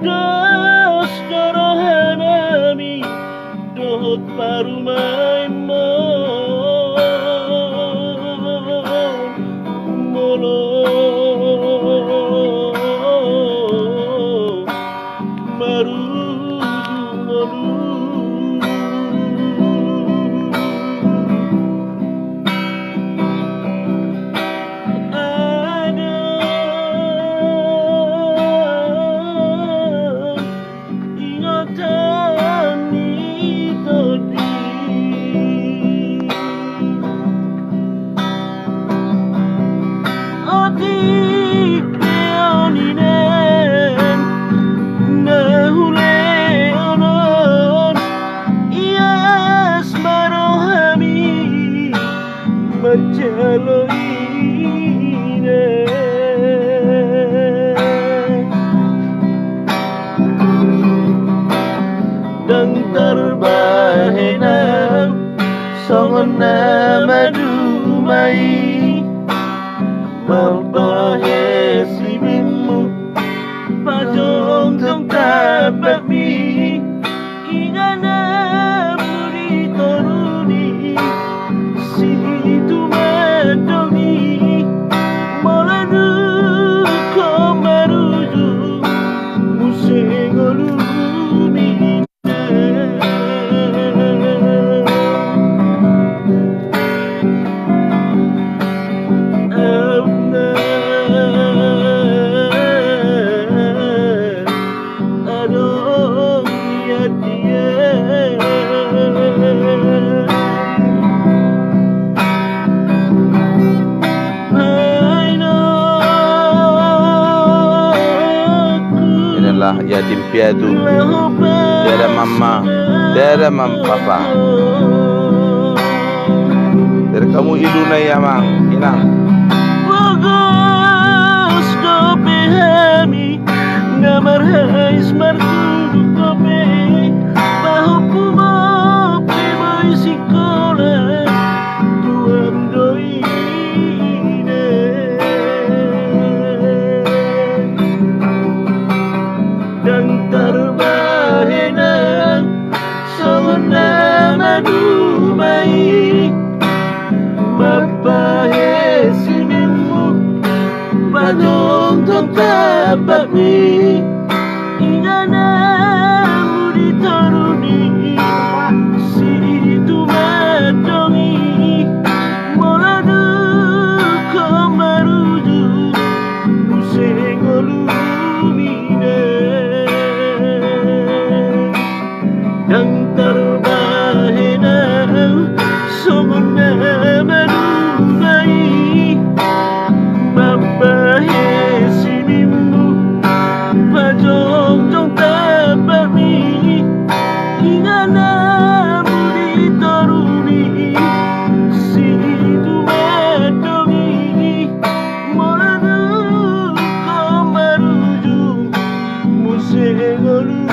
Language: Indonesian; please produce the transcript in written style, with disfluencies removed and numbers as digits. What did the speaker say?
dos dorohanami dohot parumai molo maruju molu Dang terbahena songona madumai mampahe sibimu pajong jong tabami ingana muri toruni situ madongi molanu komaruju musengolu yatim piatu, tiada mama, tiada papa. Dari kamu iduna ya mang, inang. Bagus dope hami, namar hais martudu dope, bahuku mopi boy sikola, tuan doi. Dan terbahena sona madumai mapahe simimu padong tong tabami ingana muri toruni situ madongi moladu komaruju musengolu yang terbahena songona madumai mapahe sinimu pajong jong tabami ingana muri toruni situ madongi moladu komaruju musengolu